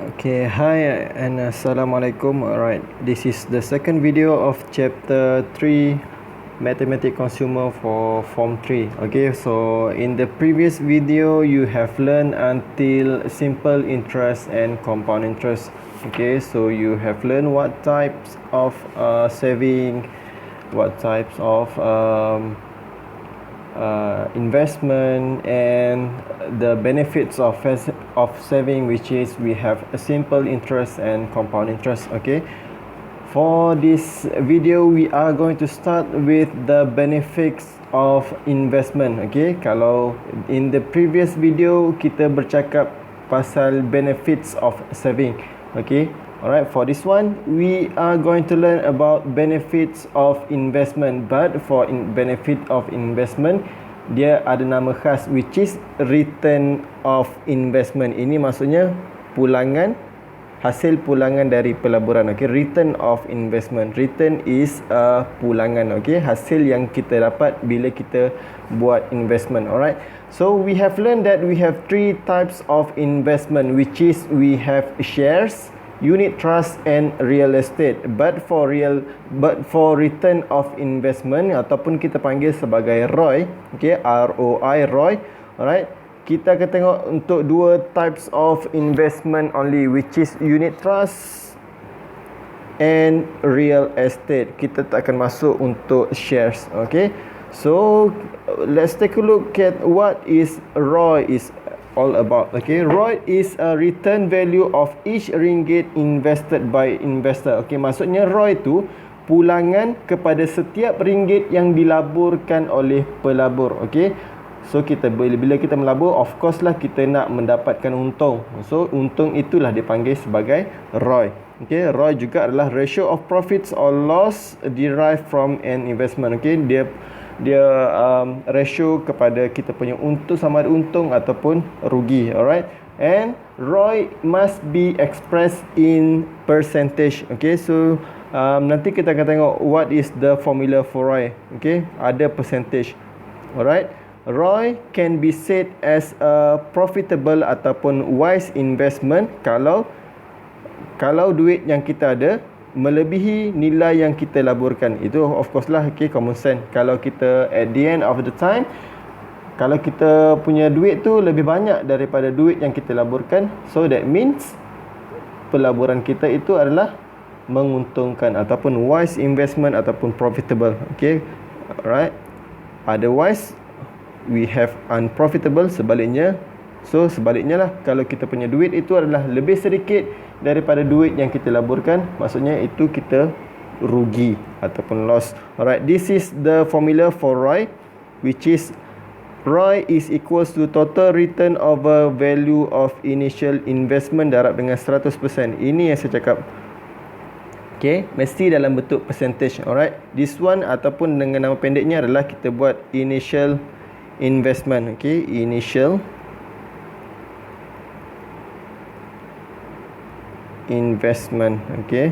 Okay, hi and assalamualaikum. Alright, this is the second video of chapter 3 Mathematics Consumer for Form 3. Okay, so in the previous video you have learned until simple interest and compound interest. Okay, so you have learned what types of saving, what types of investment, and the benefits of saving, which is we have a simple interest and compound interest. Okay, for this video we are going to start with the benefits of investment. Okay, kalau in the previous video kita bercakap pasal benefits of saving. Okay, alright, for this one we are going to learn about benefits of investment, but for benefit of investment dia ada nama khas, which is return of investment. Ini maksudnya pulangan, hasil pulangan dari pelaburan. Okay, return of investment. Return is pulangan. Okay, hasil yang kita dapat bila kita buat investment. Alright, so we have learned that we have three types of investment, which is we have shares, unit trust, and real estate. But for return of investment, ataupun kita panggil sebagai ROI, okay, ROI, ROI. Alright, kita akan tengok untuk dua types of investment only, which is unit trust and real estate. Kita tak akan masuk untuk shares. Okay, so let's take a look at what is ROI is all about. Okay, ROI is a return value of each ringgit invested by investor. Okay, maksudnya ROI tu pulangan kepada setiap ringgit yang dilaburkan oleh pelabur. Okay, so kita bila kita melabur, of course lah kita nak mendapatkan untung. So untung itulah dipanggil sebagai ROI. Okay, ROI juga adalah ratio of profits or loss derived from an investment. Okay, dia ratio kepada kita punya untung, sama ada untung ataupun rugi. Alright, and ROI must be expressed in percentage. Okay, so nanti kita akan tengok what is the formula for ROI. Okay, ada percentage. Alright, ROI can be said as a profitable ataupun wise investment kalau duit yang kita ada melebihi nilai yang kita laburkan. Itu of course lah, okay, common sense. Kalau kita at the end of the time, kalau kita punya duit tu lebih banyak daripada duit yang kita laburkan, so that means pelaburan kita itu adalah menguntungkan ataupun wise investment ataupun profitable. Okay, alright, otherwise we have unprofitable, sebaliknya. So sebaliknya lah, kalau kita punya duit itu adalah lebih sedikit daripada duit yang kita laburkan, maksudnya itu kita rugi ataupun loss. Alright, this is the formula for ROI, which is ROI is equals to total return over value of initial investment darab dengan 100%. Ini yang saya cakap. Okay, mesti dalam bentuk percentage. Alright, this one ataupun dengan nama pendeknya adalah kita buat initial investment. Okay, initial investment. Okay,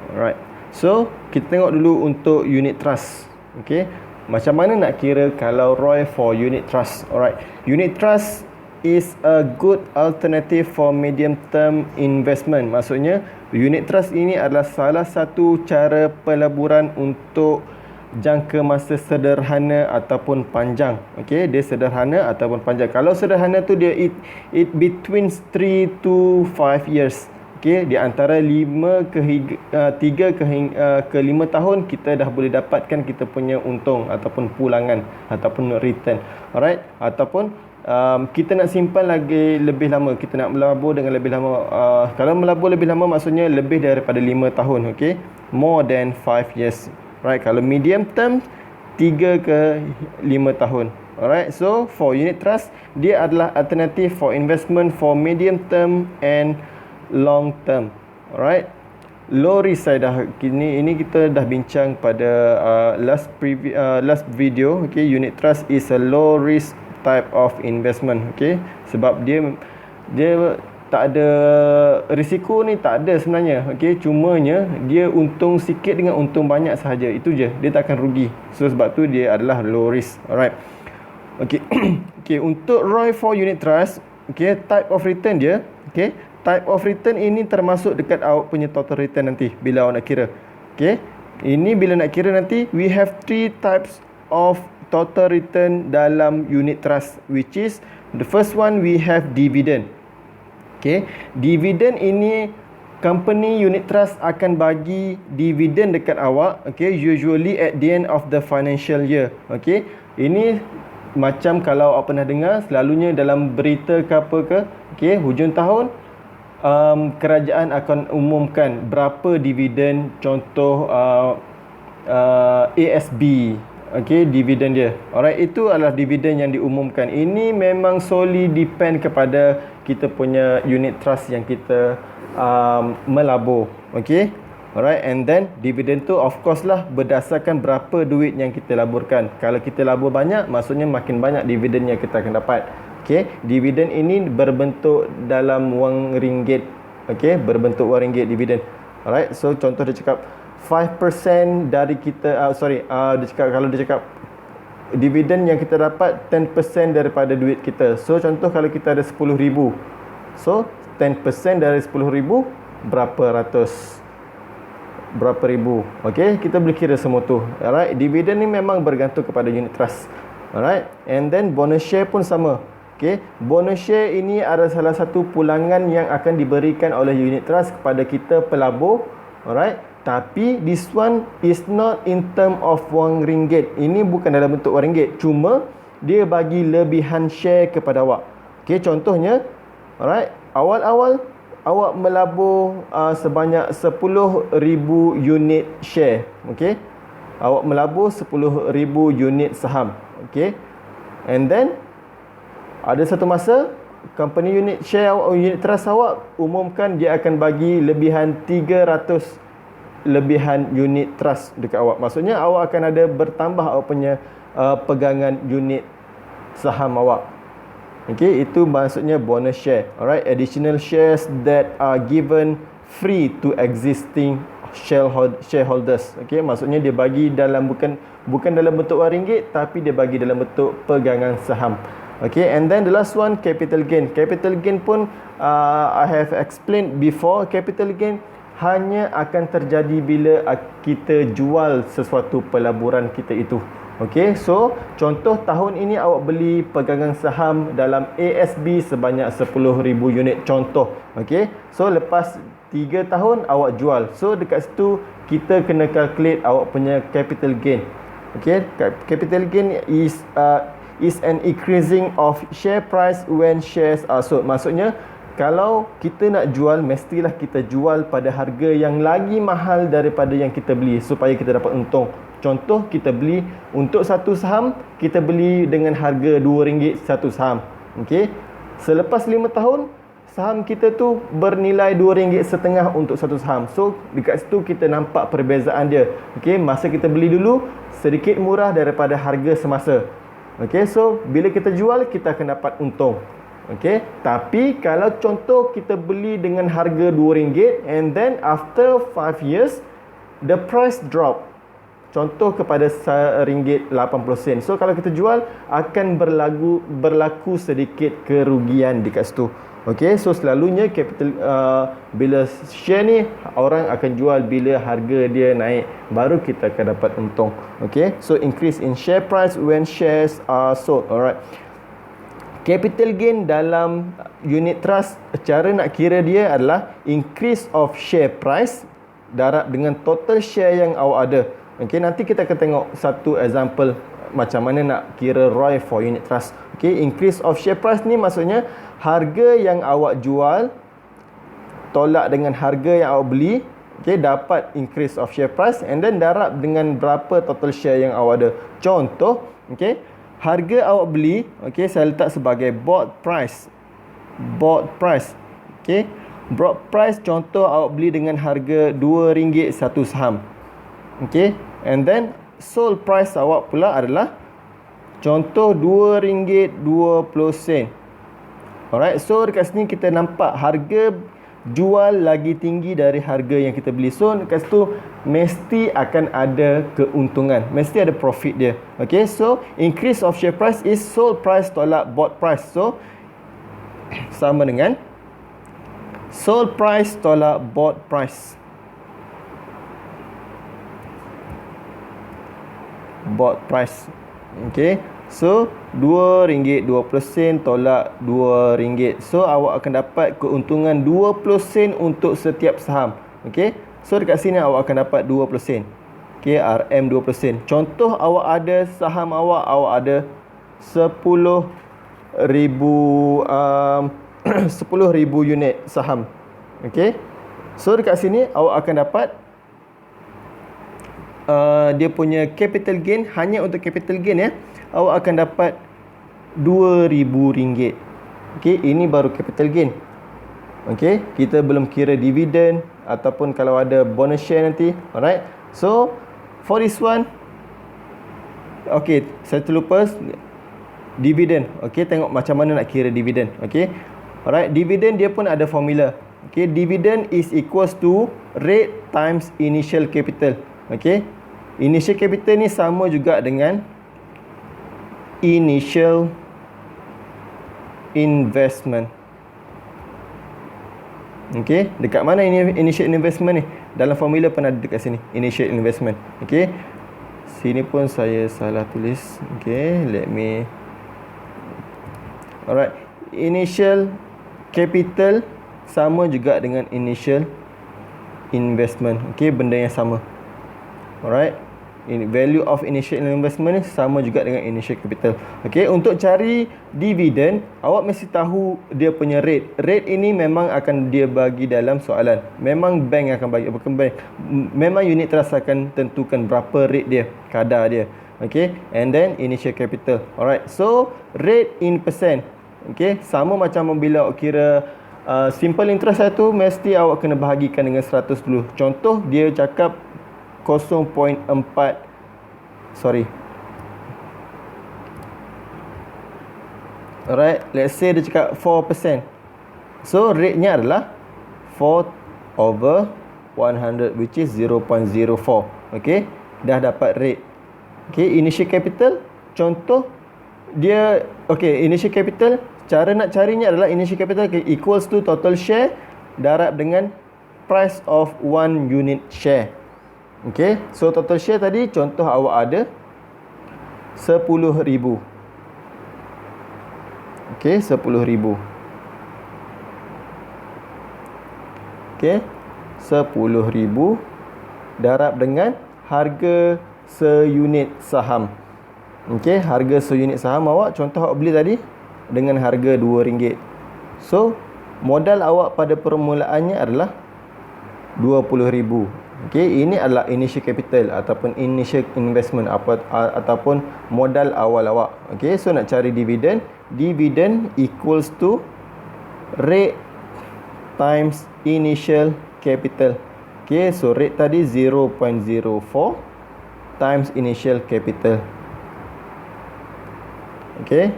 alright, so kita tengok dulu untuk unit trust. Okay, macam mana nak kira kalau ROI for unit trust. Alright, unit trust is a good alternative for medium term investment. Maksudnya unit trust ini adalah salah satu cara pelaburan untuk jangka masa sederhana ataupun panjang. Okay, dia sederhana ataupun panjang. Kalau sederhana tu dia it between 3 to 5 years. Okay, di antara 3 ke 5 tahun kita dah boleh dapatkan kita punya untung ataupun pulangan ataupun return. Alright, ataupun kita nak simpan lagi lebih lama, kita nak melabur dengan lebih lama. Kalau melabur lebih lama maksudnya lebih daripada 5 tahun. Okay, more than 5 years. Right, kalau medium term 3 ke 5 tahun. Alright, so for unit trust dia adalah alternative for investment for medium term and long term. Alright, low risk saya dah ini kita dah bincang pada last video. Okay, unit trust is a low risk type of investment. Okay, sebab dia tak ada risiko ni, tak ada sebenarnya. Okey, cumanya dia untung sikit dengan untung banyak sahaja. Itu je, dia tak akan rugi. So sebab tu dia adalah low risk. Alright. Okey. Okey, untuk ROI for unit trust, Okay, type of return dia. Okay, type of return ini termasuk dekat awak punya total return nanti bila awak nak kira. Okay, ini bila nak kira nanti, we have 3 types of total return dalam unit trust, which is the first one we have dividend. Okay, dividend ini company unit trust akan bagi dividen dekat awak, okay, usually at the end of the financial year. Okay, ini macam kalau awak pernah dengar, selalunya dalam berita ke apa ke, okay, hujung tahun kerajaan akan umumkan berapa dividen, contoh ASB, okay, dividen dia. Alright, itu adalah dividen yang diumumkan. Ini memang solely depend kepada kita punya unit trust yang kita melabur. Okay, alright, and then dividend tu of course lah berdasarkan berapa duit yang kita laburkan. Kalau kita labur banyak, maksudnya makin banyak dividen yang kita akan dapat. Okay, dividen ini berbentuk dalam wang ringgit. Okay, berbentuk wang ringgit dividen. Alright, so contoh dia cakap 5% dari kita, dia cakap, kalau dia cakap dividen yang kita dapat 10% daripada duit kita. So contoh kalau kita ada 10,000, so 10% dari 10,000 berapa ribu. Okay, kita boleh kira semua tu. Alright, dividen ni memang bergantung kepada unit trust. Alright, and then bonus share pun sama. Okay, bonus share ini adalah salah satu pulangan yang akan diberikan oleh unit trust kepada kita pelabur. Alright, tapi this one is not in term of wang ringgit. Ini bukan dalam bentuk wang ringgit, cuma dia bagi lebihan share kepada awak. Okay, contohnya, alright, awal-awal awak melabur sebanyak 10,000 unit share. Okay, awak melabur 10,000 unit saham. Okay, and then ada satu masa company unit share awak, unit trust awak umumkan dia akan bagi lebihan 300 lebihan unit trust dekat awak. Maksudnya awak akan ada bertambah awak punya pegangan unit saham awak. Okay, itu maksudnya bonus share. Alright, additional shares that are given free to existing shareholders. Okay, maksudnya dia bagi dalam bukan dalam bentuk wang ringgit, tapi dia bagi dalam bentuk pegangan saham. Okay, and then the last one, capital gain. Capital gain pun I have explained before. Capital gain hanya akan terjadi bila kita jual sesuatu pelaburan kita itu. Okay, so contoh tahun ini awak beli pegangan saham dalam ASB sebanyak 10,000 unit contoh. Okay, so lepas 3 tahun awak jual. So dekat situ kita kena calculate awak punya capital gain. Okay, capital gain is an increasing of share price when shares are sold. Maksudnya kalau kita nak jual, mestilah kita jual pada harga yang lagi mahal daripada yang kita beli supaya kita dapat untung. Contoh, kita beli untuk satu saham, kita beli dengan harga RM2 satu saham. Okay, selepas 5 tahun saham kita tu bernilai RM2.50 untuk satu saham. So dekat situ kita nampak perbezaan dia. Okay, masa kita beli dulu sedikit murah daripada harga semasa. Okay, so bila kita jual kita akan dapat untung. Okay, tapi kalau contoh kita beli dengan harga RM2 and then after 5 years the price drop, contoh kepada RM1.80. So kalau kita jual akan berlaku sedikit kerugian dekat situ. Okay, so selalunya capital bila share ni orang akan jual bila harga dia naik, baru kita akan dapat untung. Okay, so increase in share price when shares are sold. Alright, capital gain dalam unit trust, cara nak kira dia adalah increase of share price darab dengan total share yang awak ada. Okay, nanti kita akan tengok satu example macam mana nak kira ROI for unit trust. Okay, increase of share price ni maksudnya harga yang awak jual tolak dengan harga yang awak beli. Okay, dapat increase of share price and then darab dengan berapa total share yang awak ada. Contoh, okay, harga awak beli, okay, saya letak sebagai bought price. Okay, bought price contoh awak beli dengan harga RM2 satu saham. Okay, and then sold price awak pula adalah contoh RM2.20. Alright, so dekat sini kita nampak harga jual lagi tinggi dari harga yang kita beli. So dekat situ mesti akan ada keuntungan, mesti ada profit dia. Okay, so increase of share price is sold price tolak bought price. So sama dengan sold price tolak bought price. Bought price. Okay, so RM2.20 tolak RM2. So awak akan dapat keuntungan 20 sen untuk setiap saham. Okay, so dekat sini awak akan dapat 20 sen. Okay, RM 20 sen. Contoh awak ada saham awak ada 10,000 unit saham. Okay, so dekat sini awak akan dapat dia punya capital gain. Hanya untuk capital gain ya, awak akan dapat RM2,000. Okay, ini baru capital gain. Okay, kita belum kira dividen ataupun kalau ada bonus share nanti. Alright, so for this one, okay, saya terlupa dividen. Okay, tengok macam mana nak kira dividen. Okay, alright, dividen dia pun ada formula. Okay, dividen is equals to rate times initial capital. Okay, initial capital ni sama juga dengan initial investment. Okay, dekat mana ini initial investment ni? Dalam formula pun ada dekat sini, initial investment. Okay, sini pun saya salah tulis. Okay, let me. Alright, initial capital sama juga dengan initial investment. Okay, benda yang sama. Alright, value of initial investment ni sama juga dengan initial capital. Okay, untuk cari dividen, awak mesti tahu dia punya rate. Rate ini memang akan dia bagi dalam soalan. Memang bank akan bagi, bukan bank, memang unit trust akan tentukan berapa rate dia, kadar dia. Okay, and then initial capital. Alright, so rate in percent. Okay, sama macam bila awak kira simple interest satu, mesti awak kena bahagikan dengan 100 dulu. Contoh dia cakap 0.4, sorry. Alright, let's say dia cakap 4%. So rate-nya adalah 4/100, which is 0.04. Okay, dah dapat rate. Okay, initial capital, contoh dia, okay, initial capital, cara nak carinya adalah initial capital equals to total share darab dengan price of one unit share. Okay, so total share tadi contoh awak ada 10,000. Okay, 10,000. Okay, 10,000 darab dengan harga seunit saham. Okay, harga seunit saham awak, contoh awak beli tadi dengan harga RM2. So modal awak pada permulaannya adalah 20,000. Okay, ini adalah initial capital ataupun initial investment ataupun modal awal awak. Okay, so nak cari dividen, dividen equals to rate times initial capital. Okay, so rate tadi 0.04 times initial capital. Okay,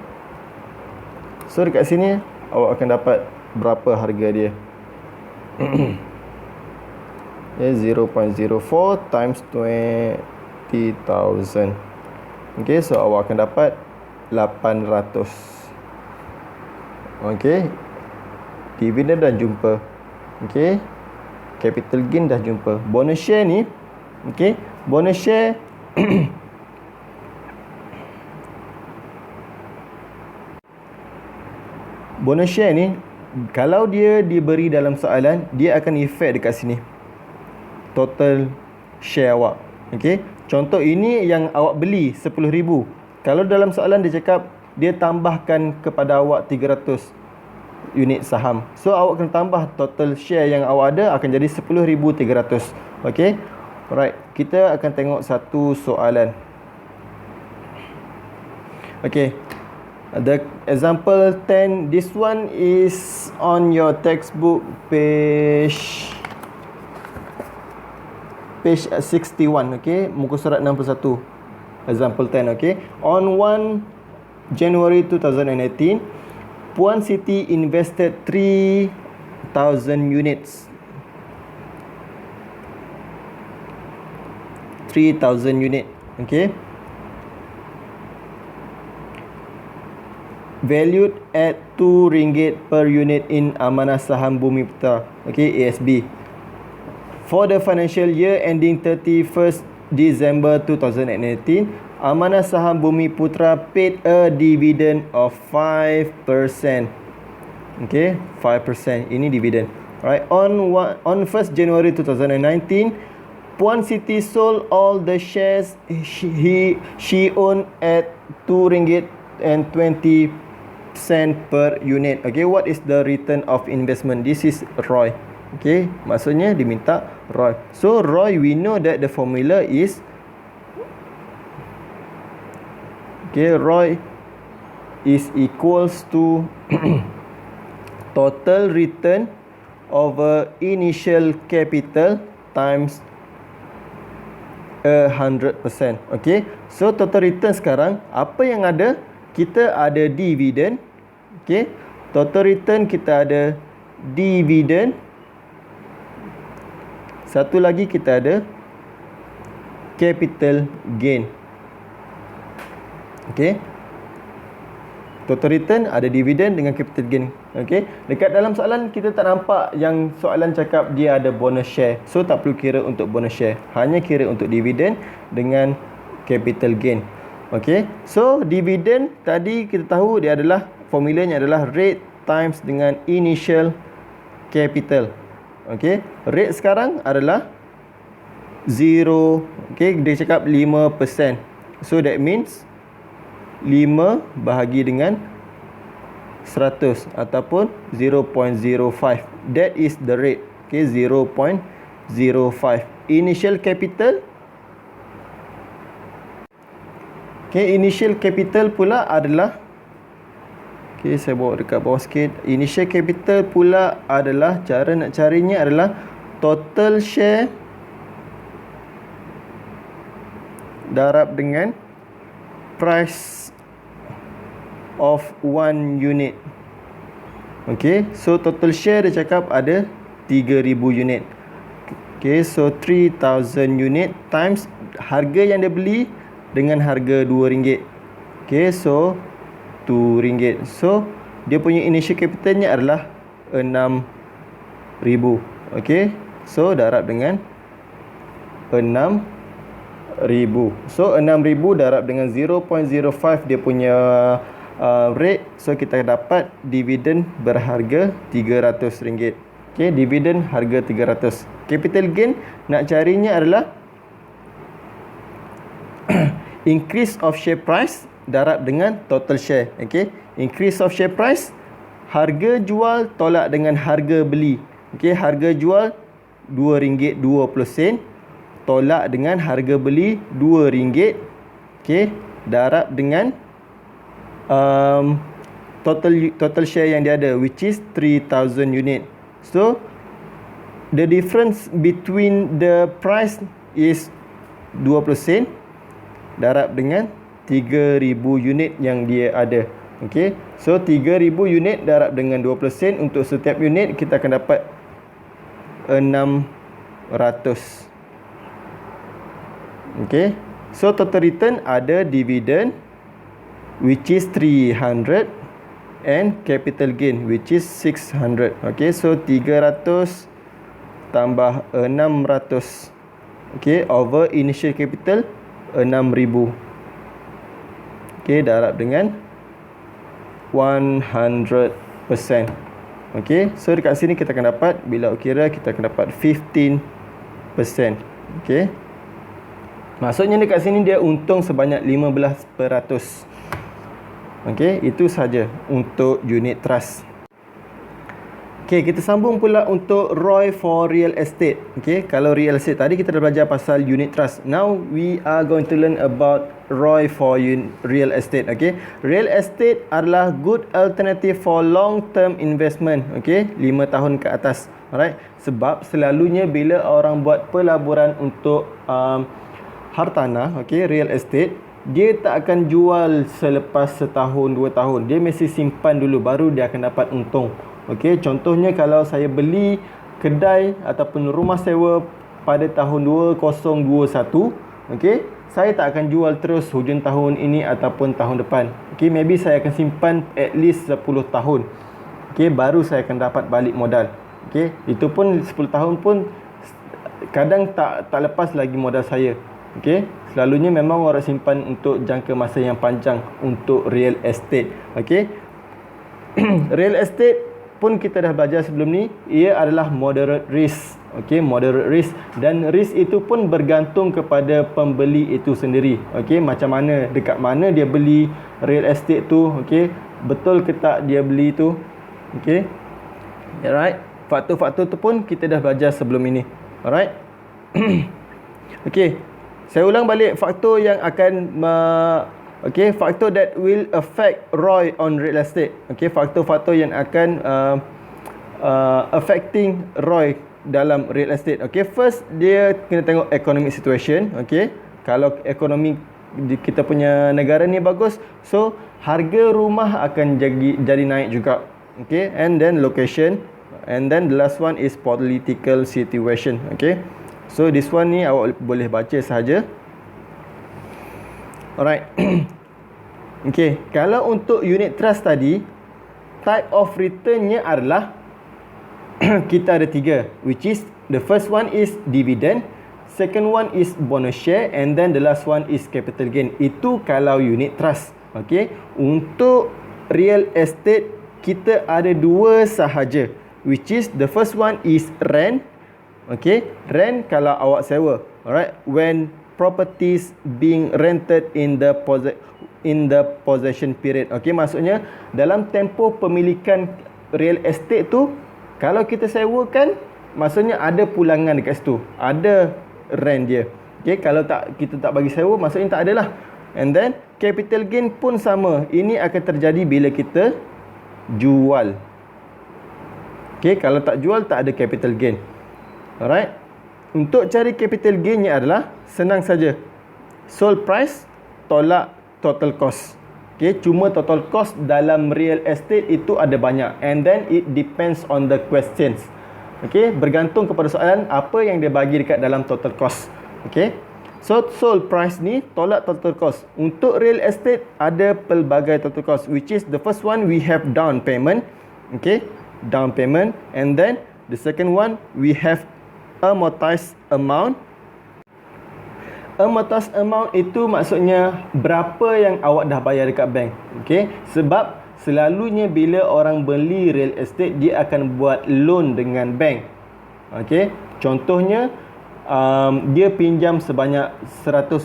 so dekat sini awak akan dapat berapa harga dia. Okay, 0.04 times 20,000. Okay, so awak akan dapat 800. Okay, dividen dah jumpa. Okay, capital gain dah jumpa. Bonus share ni, okay, bonus share bonus share ni, kalau dia diberi dalam soalan, dia akan efek dekat sini, total share awak. Okay, contoh ini yang awak beli 10,000. Kalau dalam soalan dia cakap dia tambahkan kepada awak 300 unit saham, so awak kena tambah total share yang awak ada akan jadi 10,300. Okay, alright, kita akan tengok satu soalan. Okay, the example 10, this one is on your textbook page 61. Okay, muka surat 61, example 10. Okay, on 1 January 2018, Puan Siti invested 3,000 units. 3,000 unit. Okay, valued at RM2 per unit in Amanah Saham Bumi Putra, okay, ASB. For the financial year ending 31st December 2018, Amanah Saham Bumi Putra paid a dividend of 5%. Okay, 5%. Ini dividend. Alright, on 1st January 2019, Puan Siti sold all the shares she owned at RM2.20 per unit. Okay, what is the return of investment? This is ROI. Okay, maksudnya diminta ROI. So ROI, we know that the formula is, okay, ROI is equals to total return over initial capital times 100%. Okay, so total return sekarang apa yang ada? Kita ada dividen. Okay, total return kita ada dividen. Satu lagi kita ada capital gain. Okay, total return ada dividen dengan capital gain. Okay, dekat dalam soalan kita tak nampak yang soalan cakap dia ada bonus share. So tak perlu kira untuk bonus share, hanya kira untuk dividen dengan capital gain. Okay, so dividen tadi kita tahu dia adalah, formulanya adalah rate times dengan initial capital. Okay, rate sekarang adalah 0. Okay, dia cakap 5%. So that means 5 bahagi dengan 100 ataupun 0.05. That is the rate. Okay, 0.05. Initial capital. Okay, initial capital pula adalah, okay, saya bawa dekat bawah sikit. Initial capital pula adalah, cara nak carinya adalah total share darab dengan price of 1 unit. Okay, so total share dia cakap ada 3,000 unit. Okay, so 3,000 unit times harga yang dia beli dengan harga RM2. Okay, so RM2. So dia punya initial capitalnya adalah 6,000. Okay, so darab dengan 6,000. So 6,000 darab dengan 0.05 dia punya rate. So kita dapat dividen berharga RM300. Okay, dividen harga 300. Capital gain nak carinya adalah increase of share price darab dengan total share. Okay, increase of share price, harga jual tolak dengan harga beli. Okay, harga jual RM2.20 tolak dengan harga beli RM2. Okay, darab dengan total share yang dia ada, which is 3,000 unit. So the difference between the price is 20% darab dengan 3,000 unit yang dia ada. Okay, so 3,000 unit darab dengan 20%, untuk setiap unit kita akan dapat 600. Okay, so total return ada dividen, which is 300, and capital gain, which is 600. Okay, so 300 tambah 600, okay, over initial capital 6,000. Okay, darab dengan 100%. Okay, so dekat sini kita akan dapat, bila kira kita akan dapat 15%. Okay, maksudnya dekat sini dia untung sebanyak 15%. Okay, itu saja untuk unit trust. Okay, kita sambung pula untuk ROI for real estate. Okay, kalau real estate tadi kita dah belajar pasal unit trust. Now we are going to learn about ROI for real estate. Okay, real estate adalah good alternative for long term investment. Okay, 5 tahun ke atas. Alright, sebab selalunya bila orang buat pelaburan untuk hartanah, okay, real estate, dia tak akan jual selepas setahun 2 tahun. Dia mesti simpan dulu baru dia akan dapat untung. Okey, contohnya kalau saya beli kedai ataupun rumah sewa pada tahun 2021, okey, saya tak akan jual terus hujung tahun ini ataupun tahun depan. Okay, maybe saya akan simpan at least 10 tahun. Okay, baru saya akan dapat balik modal. Okay, itu pun 10 tahun pun kadang tak lepas lagi modal saya. Okay, selalunya memang orang simpan untuk jangka masa yang panjang untuk real estate. Okay, real estate pun kita dah belajar sebelum ni, ia adalah moderate risk. Okay, moderate risk, dan risk itu pun bergantung kepada pembeli itu sendiri. Okay, macam mana, dekat mana dia beli real estate tu. Okay, betul ke tak dia beli tu. Okay, alright, faktor-faktor tu pun kita dah belajar sebelum ini. Alright. Okay, saya ulang balik faktor yang akan faktor that will affect ROI on real estate. Okay, faktor-faktor yang akan affecting ROI dalam real estate. Okay, first dia kena tengok economic situation. Okay, kalau ekonomi kita punya negara ni bagus, so harga rumah akan jadi naik juga. Okay, and then location, and then the last one is political situation. Okay, so this one ni awak boleh baca sahaja. Alright. Okay, kalau untuk unit trust tadi, type of returnnya adalah kita ada 3, which is the first one is dividend, second one is bonus share, and then the last one is capital gain. Itu kalau unit trust. Okay, untuk real estate kita ada 2 sahaja, which is the first one is rent. Okay, rent kalau awak sewa. Alright, when properties being rented in the possession period. Okay, maksudnya dalam tempoh pemilikan real estate tu, kalau kita sewakan, maksudnya ada pulangan dekat situ, ada rent dia. Okay, kalau kita tak bagi sewa, maksudnya tak adalah. And then capital gain pun sama. Ini akan terjadi bila kita jual. Okay, kalau tak jual tak ada capital gain. Alright. Untuk cari capital gainnya adalah senang saja. Sold price tolak total cost. Okay, cuma total cost dalam real estate itu ada banyak, and then it depends on the questions. Okay, bergantung kepada soalan apa yang dia bagi dekat dalam total cost. Okay, so sold price ni tolak total cost. Untuk real estate ada pelbagai total cost, which is the first one we have down payment. Okay, down payment, and then the second one we have amortized amount. Amortized amount itu maksudnya berapa yang awak dah bayar dekat bank. Okay, sebab selalunya bila orang beli real estate, dia akan buat loan dengan bank. Okay, contohnya dia pinjam sebanyak 100,000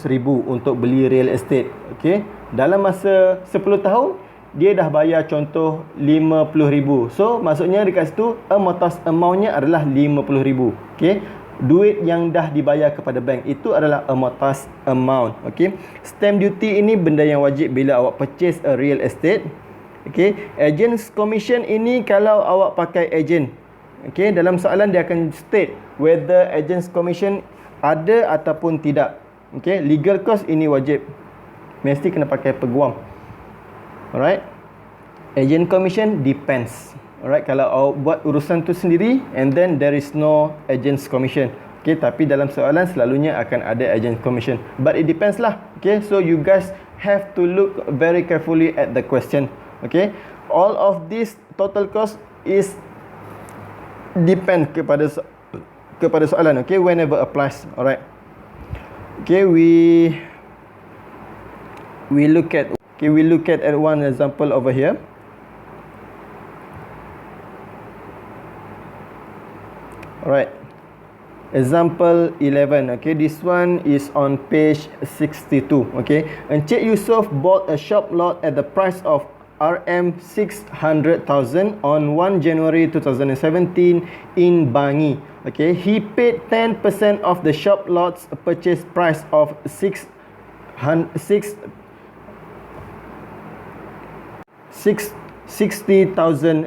untuk beli real estate. Okay, dalam masa 10 tahun dia dah bayar contoh 50,000. So maksudnya dekat situ amortized amountnya adalah 50,000. Okay, duit yang dah dibayar kepada bank itu adalah amortized amount. Okay, stamp duty ini benda yang wajib bila awak purchase a real estate. Okay, agent's commission ini kalau awak pakai agent. Okay, dalam soalan dia akan state whether agent's commission ada ataupun tidak. Okay, legal cost ini wajib, mesti kena pakai peguam. Alright, agent commission depends. Alright, kalau awak buat urusan tu sendiri, and then there is no agent's commission. Okay, tapi dalam soalan selalunya akan ada agent commission, but it depends lah. Okay, so you guys have to look very carefully at the question. Okay, all of this total cost is depend kepada soalan. Okay, whenever applies. Alright. Okay, we look at one example over here. Alright, example 11. Okay, this one is on page 62. Okay, Encik Yusof bought a shop lot at the price of RM600,000 on 1 January 2017 in Bangi. Okay, he paid 10% of the shop lot's purchase price of 60,000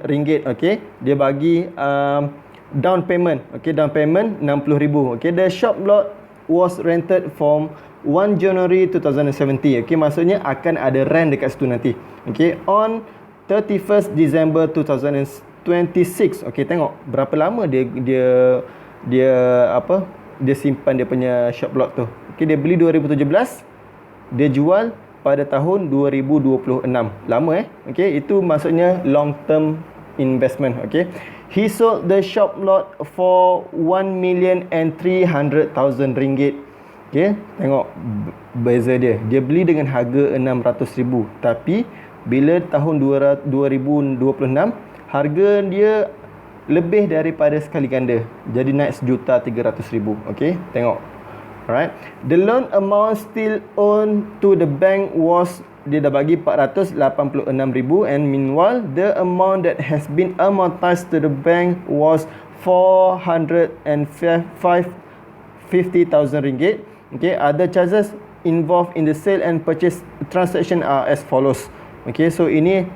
ringgit. Okay, dia bagi down payment. Okay, down payment 60,000. Okay, the shop lot was rented from 1 January 2070. Okay, maksudnya akan ada rent dekat situ nanti. Okay, on 31st December 2026. Okay, tengok berapa lama dia simpan dia punya shop lot tu. Okay, dia beli 2017, dia jual pada tahun 2026. Lama okey, itu maksudnya long term investment. Okey, he sold the shop lot for 1,300,000 ringgit. Okey, tengok beza dia. Dia beli dengan harga 600,000, tapi bila tahun 2026 harga dia lebih daripada sekali ganda, jadi naik 1,300,000. Okey, tengok. Alright, the loan amount still owed to the bank was, dia dah bagi 486,000, and meanwhile the amount that has been amortized to the bank was 450,000 ringgit. Okay, other charges involved in the sale and purchase transaction are as follows. Okay, so ini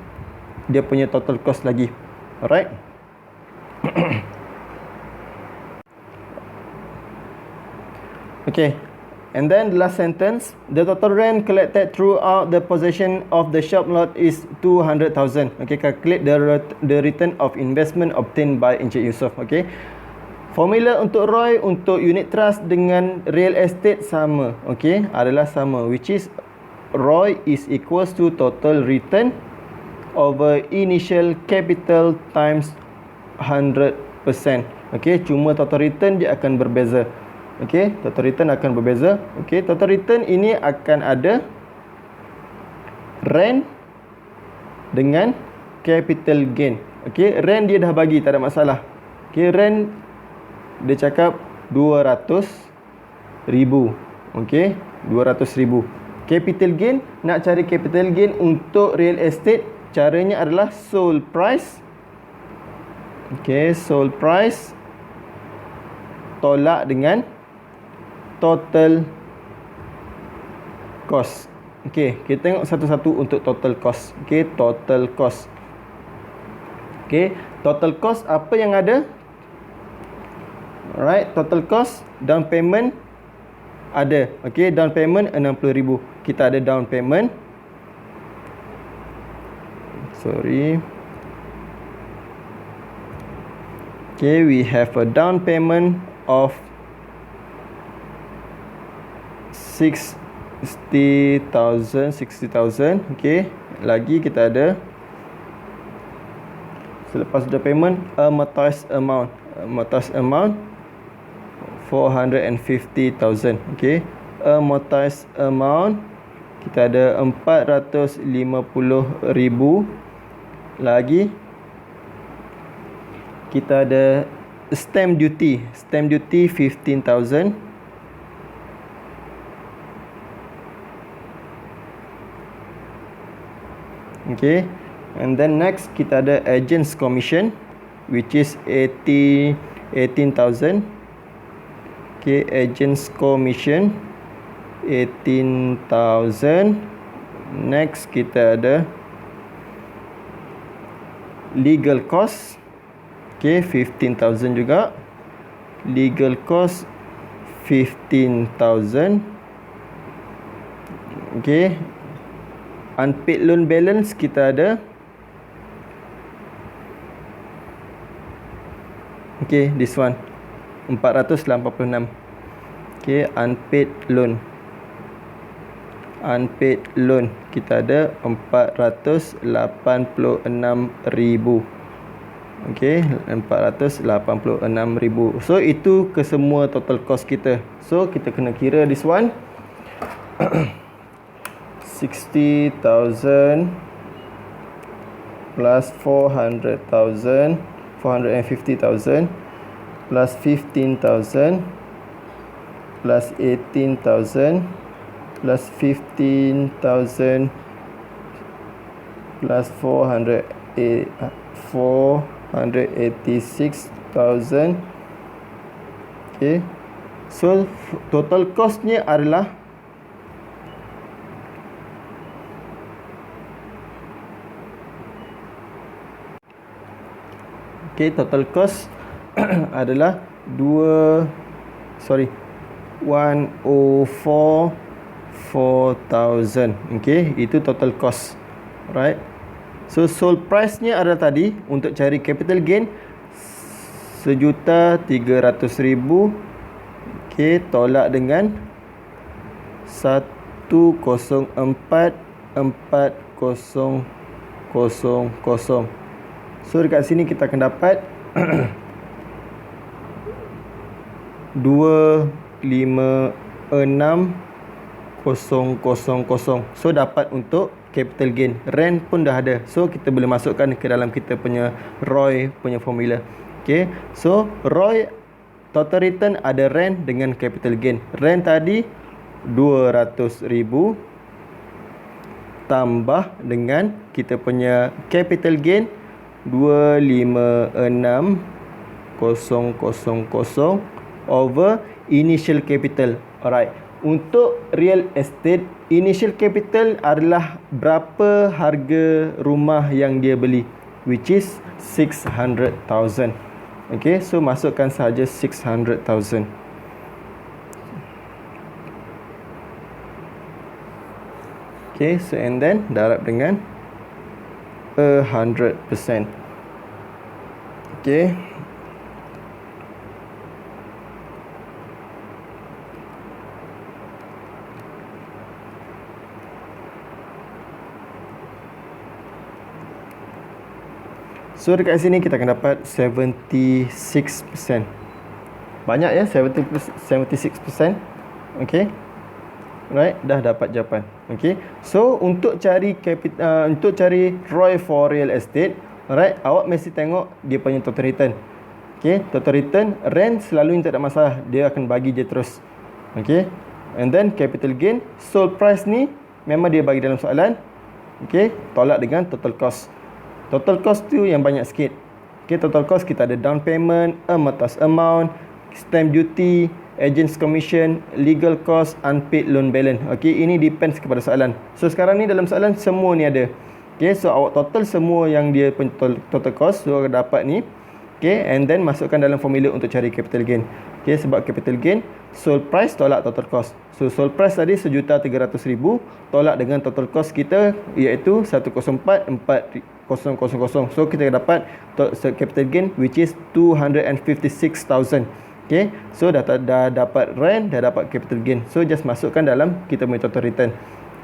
dia punya total cost lagi. Alright. Okay, and then the last sentence, the total rent collected throughout the possession of the shop lot is 200,000. Okay, calculate the return of investment obtained by Encik Yusof. Okay, formula untuk ROI untuk unit trust dengan real estate sama. Okay, adalah sama, which is ROI is equals to total return over initial capital times 100%. Okay, cuma total return dia akan berbeza. Okey, total return akan berbeza. Okey, total return ini akan ada rent dengan capital gain. Okey, rent dia dah bagi, tak ada masalah. Okey, rent dia cakap 200,000. Okey, 200,000. Capital gain, nak cari capital gain untuk real estate, caranya adalah sold price. Okey, sold price tolak dengan total cost. Okey, kita tengok satu-satu untuk total cost. Okey, total cost. Okey, total cost apa yang ada? Alright, total cost, down payment ada. Okey, down payment 60,000. Kita ada down payment. Sorry. Okay, we have a down payment of 60,000. Okay, lagi kita ada, selepas down payment, amortized amount. Amortized amount 450,000. Okay, amortized amount kita ada 450,000. Lagi kita ada stamp duty. Stamp duty 15,000. Okay, and then next kita ada agents commission, which is 18,000. Okay, agents commission 18,000. Next kita ada legal cost. Okay, 15,000 juga. Legal cost 15,000. Okay, unpaid loan balance kita ada. Okay, this one 486. Okay, unpaid loan. Unpaid loan kita ada 486,000. Okay, 486,000. So itu kesemua total cost kita. So kita kena kira this one. 60,000 plus 400,000, 450,000 plus 15,000 plus 18,000 plus 15,000 plus 486,000. Okay, so total costnya adalah total cost adalah 104,000. Okay, itu total cost. Right. So sold price-nya adalah tadi, untuk cari capital gain 1,300,000. Okay, tolak dengan 104,400. So dekat sini kita akan dapat 256,000. So dapat untuk capital gain. Rent pun dah ada. So kita boleh masukkan ke dalam kita punya ROI punya formula. Okay. So ROI total return ada rent dengan capital gain. Rent tadi 200,000 tambah dengan kita punya capital gain 256,000 over initial capital. Alright. Untuk real estate, initial capital adalah berapa harga rumah yang dia beli, which is 600,000. Okay, so masukkan sahaja 600,000. Okay, so and then darab dengan 100%. Okay. So dekat sini kita akan dapat 76%. Banyak ya, 76%. Okay. Right, dah dapat jawapan. Okay. So untuk cari ROI for real estate, alright, awak mesti tengok dia punya total return. Okay, total return, rent selalu tak ada masalah, dia akan bagi je terus. Okay. And then capital gain, sold price ni memang dia bagi dalam soalan. Okay, tolak dengan total cost. Total cost tu yang banyak sikit. Okay, total cost kita ada down payment, atas amount, stamp duty, agent's commission, legal cost, unpaid loan balance. Okay, ini depends kepada soalan. So sekarang ni dalam soalan semua ni ada. Okay, so awak total semua yang dia total cost, so awak dapat ni. Okay, and then masukkan dalam formula untuk cari capital gain. Okay, sebab capital gain, sold price tolak total cost. So sold price tadi 1,300,000 tolak dengan total cost kita iaitu 104,400. So kita dapat capital gain which is 256,000. Okay, so dah dapat rent, dah dapat capital gain. So just masukkan dalam kita punya total return.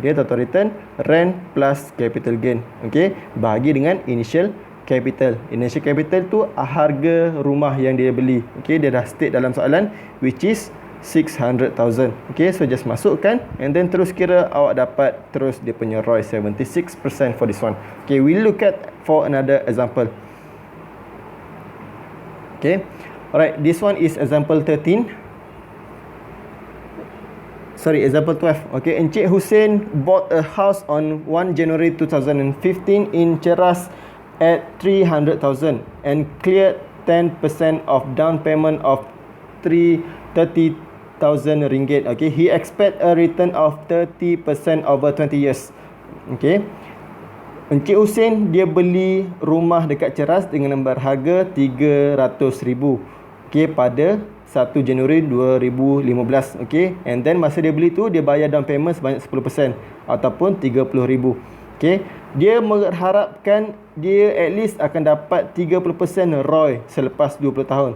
Okay, total return rent plus capital gain. Okay, bahagi dengan initial capital. Initial capital tu harga rumah yang dia beli. Okay, dia dah state dalam soalan which is 600,000. Okay, so just masukkan and then terus kira awak dapat terus dia punya ROI 76% for this one. Okay, we look at for another example. Okay, alright, this one is example 13. Sorry, example 12. Okay, Encik Hussein bought a house on 1 January 2015 in Ceras at 300,000 and cleared 10% of down payment of 30,000 ringgit. Okay, he expect a return of 30% over 20 years. Okay, Encik Hussein dia beli rumah dekat Ceras dengan harga 300,000. Okay, pada 1 Januari 2015. Okay, and then masa dia beli tu dia bayar down payment sebanyak 10% ataupun 30,000. Okay, dia mengharapkan dia at least akan dapat 30% ROI selepas 20 tahun.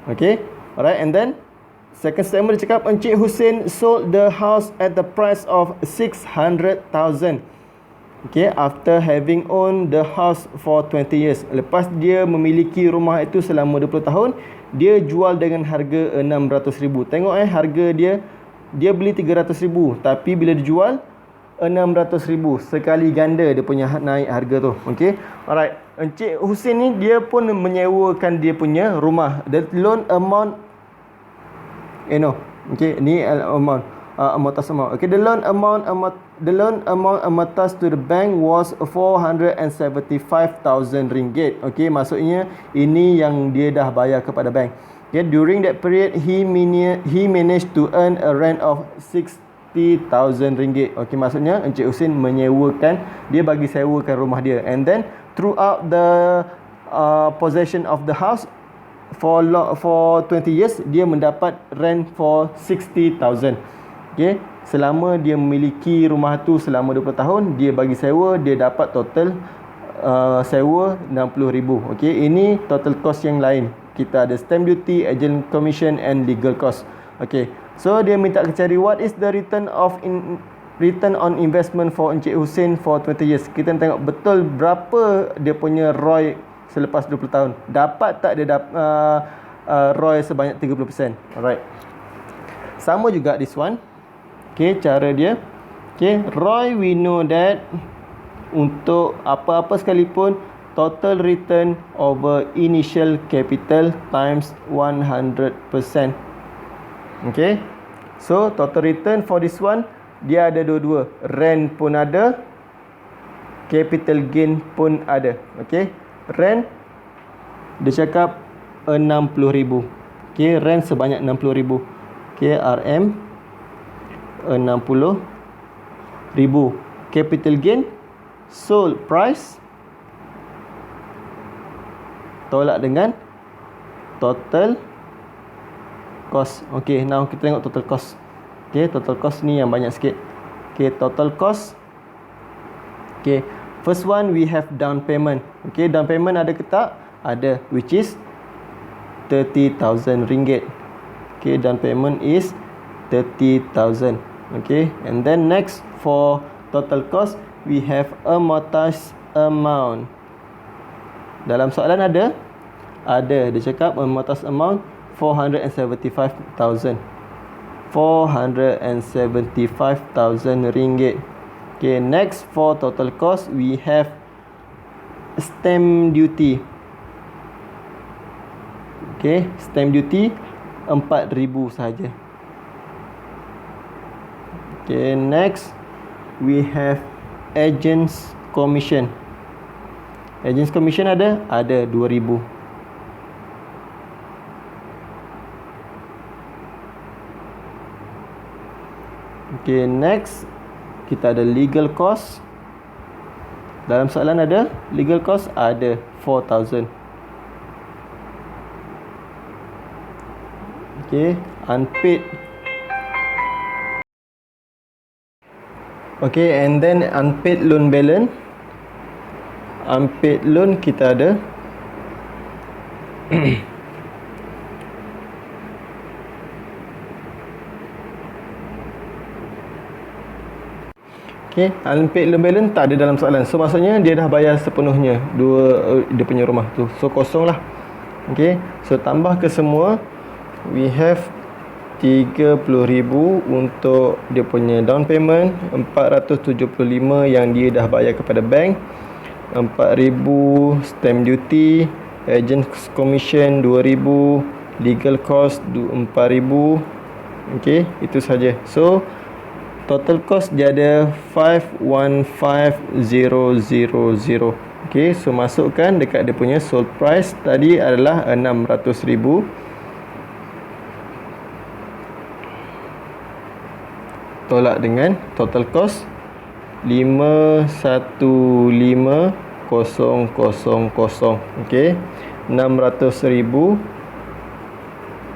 Okay, alright, and then second statement dia cakap Encik Hussein sold the house at the price of 600,000. Okay, after having owned the house for 20 years. Lepas dia memiliki rumah itu selama 20 tahun, dia jual dengan harga 600,000. Tengok harga dia beli 300,000 tapi bila dijual 600,000, sekali ganda dia punya naik harga tu. Okay, alright, Encik Hussein ni dia pun menyewakan dia punya rumah. The loan amount okay, ni amount atas amount. Okay, the loan amount amounts to the bank was 475,000 ringgit. Okay, maksudnya ini yang dia dah bayar kepada bank. Okay, during that period he managed to earn a rent of 60,000 ringgit. Okay, maksudnya Encik Hussein menyewakan, dia bagi sewakan rumah dia, and then throughout the possession of the house for 20 years dia mendapat rent for 60,000. Okay, selama dia memiliki rumah tu selama 20 tahun, dia bagi sewa, dia dapat total sewa 60,000. Okay, ini total cost yang lain. Kita ada stamp duty, agent commission and legal cost. Okay, So dia minta cari what is the return on investment for Encik Hussein for 20 years. Kita tengok betul berapa dia punya ROI selepas 20 tahun. Dapat tak dia ROI sebanyak 30%. Alright. Sama juga this one. Okay, cara dia. Okay, ROI we know that untuk apa-apa sekalipun, total return over initial capital times 100%. Okay, so total return for this one, dia ada dua-dua. Rent pun ada, capital gain pun ada. Okay, rent dia cakap 60,000. Okay, rent sebanyak 60,000. Okay, RM 60,000. Capital gain, sold price tolak dengan total cost. Okay, now kita tengok total cost. Okay, total cost ni yang banyak sikit. Okay, total cost. Okay, first one we have down payment. Okay, down payment ada ke tak? Ada, which is 30,000 ringgit. Okay, down payment is 30,000. Okay, and then next for total cost we have amortized amount. Dalam soalan ada, dia cakap amortized amount 475,000. 475,000 ringgit. Okay, next for total cost we have stamp duty. Okay, stamp duty 4,000 sahaja. Okay, next we have agents commission. Agents commission ada 2,000. Okay, next kita ada legal cost. Dalam soalan ada legal cost, ada 4,000. Okay, unpaid. Okay, and then unpaid loan balance. Unpaid loan kita ada okay, unpaid loan balance tak ada dalam soalan. So maksudnya dia dah bayar sepenuhnya dia punya rumah tu. So kosong lah. Okay, so tambah ke semua, we have 30,000 untuk dia punya down payment, 475 yang dia dah bayar kepada bank, 4,000 stamp duty, agent commission 2,000, legal cost 4,000. Okay, itu saja. So total cost dia ada 515,000. Okay, so masukkan dekat dia punya sold price tadi adalah 600,000. Tolak dengan total cost 515,000. Okey, 600,000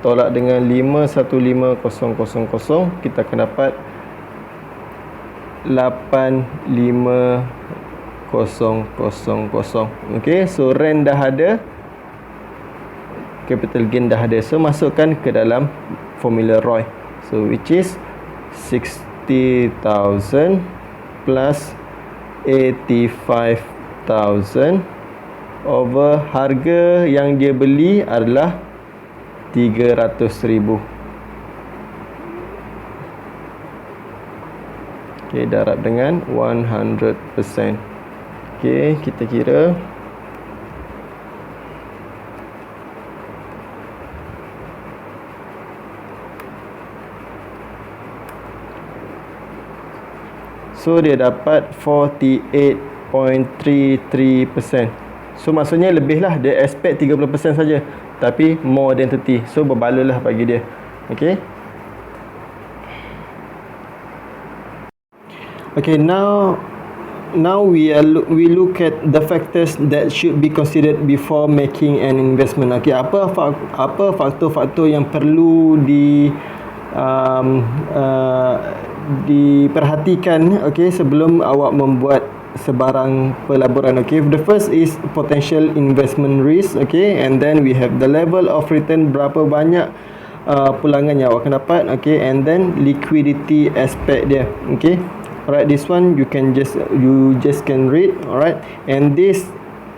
tolak dengan 515,000, kita akan dapat 85,000. Okey, so rent dah ada, capital gain dah ada. So masukkan ke dalam formula ROI. So which is 60,000 plus 85,000 over harga yang dia beli adalah 300,000. Okey, darab dengan 100%. Okey, kita kira. So dia dapat 48.33%. So maksudnya lebih lah, dia expect 30% saja, tapi more than 30. So berbaloi lah bagi dia. Okay. Okay, now we look at the factors that should be considered before making an investment. Okay, apa faktor-faktor yang perlu diperhatikan, okay, sebelum awak membuat sebarang pelaburan. Okay, the first is potential investment risk. Okay, and then we have the level of return, berapa banyak pulangan yang awak akan dapat. Okay, and then liquidity aspect dia. Okay, alright, this one you just can read. Alright, and this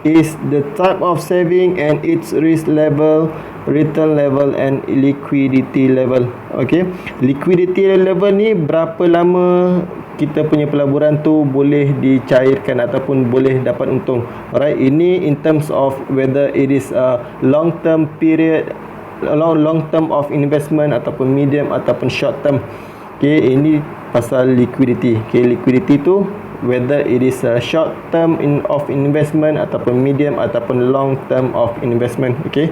is the type of saving and its risk level, return level and liquidity level. Okay, liquidity level ni berapa lama kita punya pelaburan tu boleh dicairkan ataupun boleh dapat untung. Alright, ini in terms of whether it is a long term period, long term of investment ataupun medium ataupun short term. Okay, ini pasal liquidity. Okay, liquidity tu whether it is a short term of investment ataupun medium ataupun long term of investment. Okay,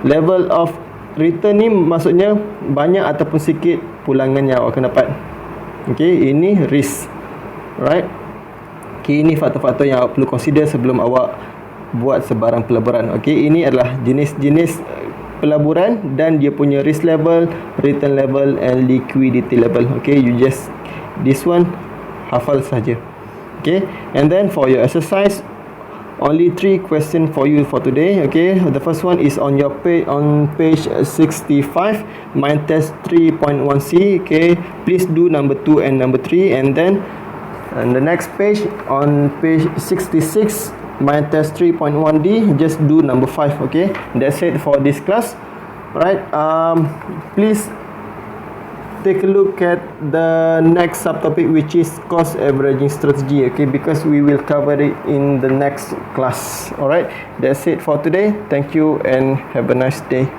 level of return ni maksudnya banyak ataupun sikit pulangan yang awak akan dapat. Okay, ini risk. Right, okay, ini faktor-faktor yang awak perlu consider sebelum awak buat sebarang pelaburan. Okay, ini adalah jenis-jenis pelaburan dan dia punya risk level, return level and liquidity level. Okay, you just this one hafal saja. Okay, and then for your exercise, only 3 questions for you for today. Okay, the first one is on your page, on page 65, mind test 3.1c. Okay, please do number 2 and number 3, and then on the next page, on page 66, mind test 3.1d, just do number 5. Okay, that's it for this class. Right, please take a look at the next subtopic, which is cost averaging strategy. Okay, because we will cover it in the next class. All right, that's it for today. Thank you and have a nice day.